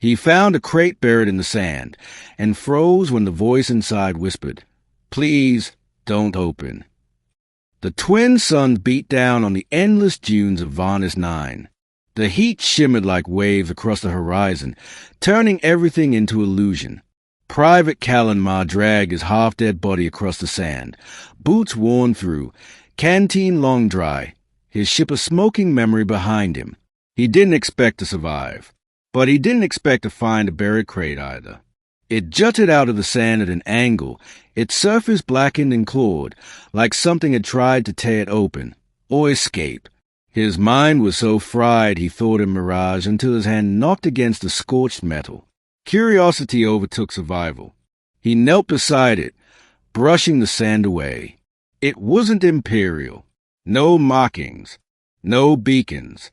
He found a crate buried in the sand and froze when the voice inside whispered, "Please don't open." The twin suns beat down on the endless dunes of Varnis 9. The heat shimmered like waves across the horizon, turning everything into illusion. Private Callan Ma dragged his half-dead body across the sand, boots worn through, canteen long dry, his ship a smoking memory behind him. He didn't expect to survive, but he didn't expect to find a buried crate either. It jutted out of the sand at an angle, its surface blackened and clawed, like something had tried to tear it open, or escape. His mind was so fried he thought in mirage until his hand knocked against the scorched metal. Curiosity overtook survival. He knelt beside it, brushing the sand away. It wasn't Imperial. No markings. No beacons.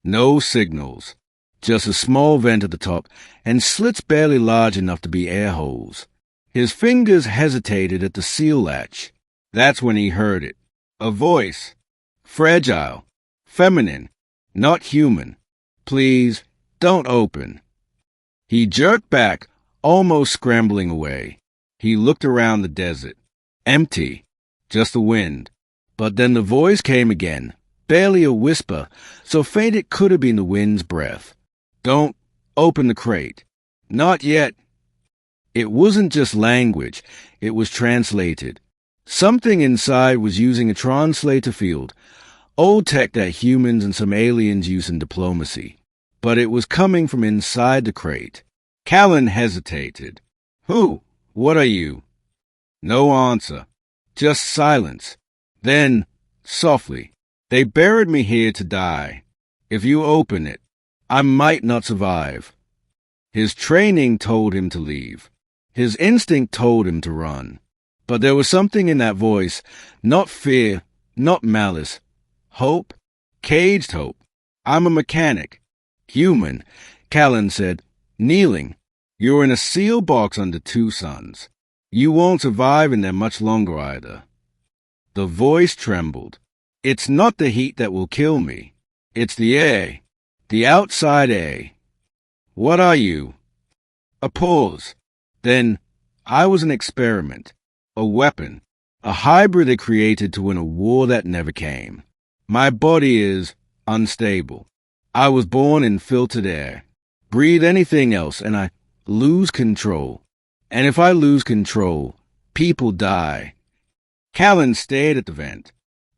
No signals. Just a small vent at the top, and slits barely large enough to be air holes. His fingers hesitated at the seal latch. That's when he heard it. A voice. Fragile. Feminine. Not human. "Please, don't open." He jerked back, almost scrambling away. He looked around the desert. Empty. Just the wind. But then the voice came again, barely a whisper, so faint it could have been the wind's breath. "Don't open the crate. Not yet." It wasn't just language. It was translated. Something inside was using a translator field, old tech that humans and some aliens use in diplomacy. But it was coming from inside the crate. Callan hesitated. "Who? What are you?" No answer. Just silence. Then, softly, "They buried me here to die. If you open it, I might not survive." His training told him to leave. His instinct told him to run. But there was something in that voice, not fear, not malice. Hope? Caged hope. "I'm a mechanic." "Human," Callan said, kneeling. "You're in a sealed box under 2 suns. You won't survive in there much longer either." The voice trembled. "It's not the heat that will kill me. It's the air. The outside air." "What are you?" A pause. Then, "I was an experiment. A weapon. A hybrid they created to win a war that never came. My body is unstable. I was born in filtered air. Breathe anything else and I lose control. And if I lose control, people die." Callan stared at the vent.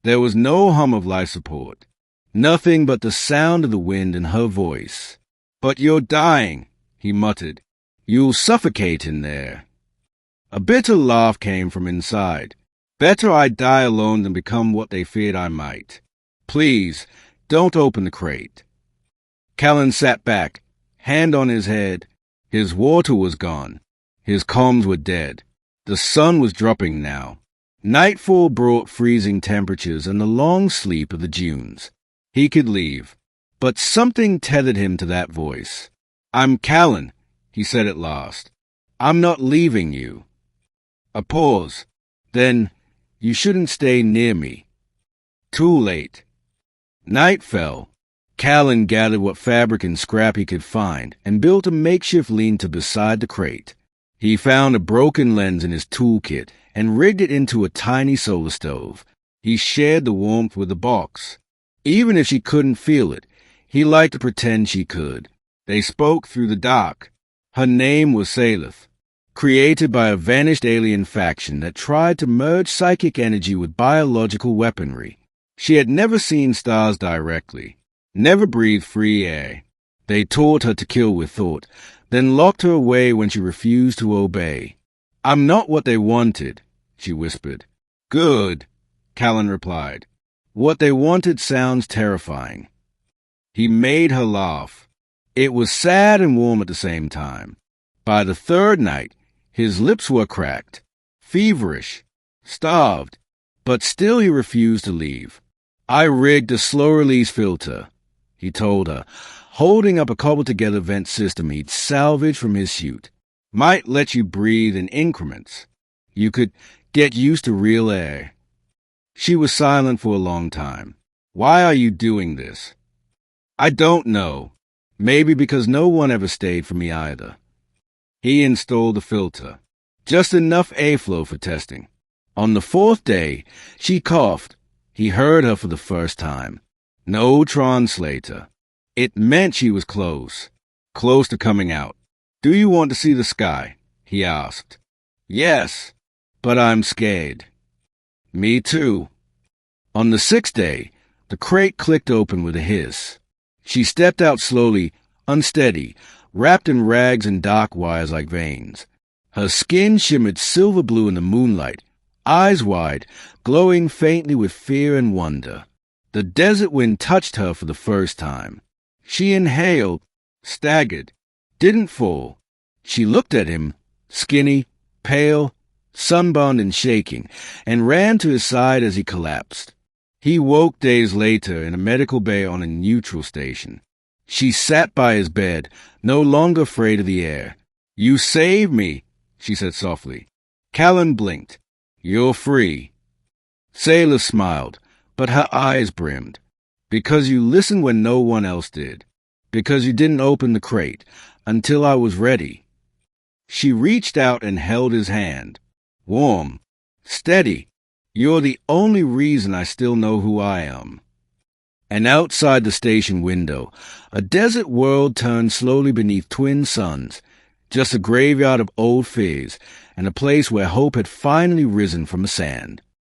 There was no hum of life support. Nothing but the sound of the wind and her voice. "But you're dying," he muttered. "You'll suffocate in there." A bitter laugh came from inside. "Better I die alone than become what they feared I might. Please, don't open the crate." Callan sat back, hand on his head. His water was gone. His comms were dead. The sun was dropping now. Nightfall brought freezing temperatures and the long sleep of the dunes. He could leave, but something tethered him to that voice. "I'm Callan," he said at last. "I'm not leaving you." A pause. Then, "You shouldn't stay near me." Too late. Night fell. Callan gathered what fabric and scrap he could find and built a makeshift lean-to beside the crate. He found a broken lens in his toolkit and rigged it into a tiny solar stove. He shared the warmth with the box. Even if she couldn't feel it, he liked to pretend she could. They spoke through the dark. Her name was Salith, created by a vanished alien faction that tried to merge psychic energy with biological weaponry. She had never seen stars directly, never breathed free air. They taught her to kill with thought, then locked her away when she refused to obey. "I'm not what they wanted," she whispered. "Good," Callan replied. "What they wanted sounds terrifying." He made her laugh. It was sad and warm at the same time. By the 3rd night, his lips were cracked, feverish, starved, but still he refused to leave. "I rigged a slow-release filter," he told her, holding up a cobbled-together vent system he'd salvaged from his suit. "Might let you breathe in increments. You could get used to real air." She was silent for a long time. "Why are you doing this?" "I don't know." Maybe because no one ever stayed for me either. He installed the filter. Just enough airflow for testing. On the 4th day, she coughed. He heard her for the first time. No translator. It meant she was close. Close to coming out. "Do you want to see the sky?" he asked. "Yes, but I'm scared." "Me too." On the 6th day, the crate clicked open with a hiss. She stepped out slowly, unsteady, wrapped in rags and dark wires like veins. Her skin shimmered silver blue in the moonlight, eyes wide, glowing faintly with fear and wonder. The desert wind touched her for the first time. She inhaled, staggered, didn't fall. She looked at him, skinny, pale, sunburned and shaking, and ran to his side as he collapsed. He woke days later in a medical bay on a neutral station. She sat by his bed, no longer afraid of the air. "You saved me," she said softly. Callan blinked. "You're free." Sailor smiled, but her eyes brimmed. "Because you listened when no one else did. Because you didn't open the crate until I was ready." She reached out and held his hand. Warm, steady. "You're the only reason I still know who I am." And outside the station window, a desert world turned slowly beneath twin suns, just a graveyard of old fears, and a place where hope had finally risen from the sand.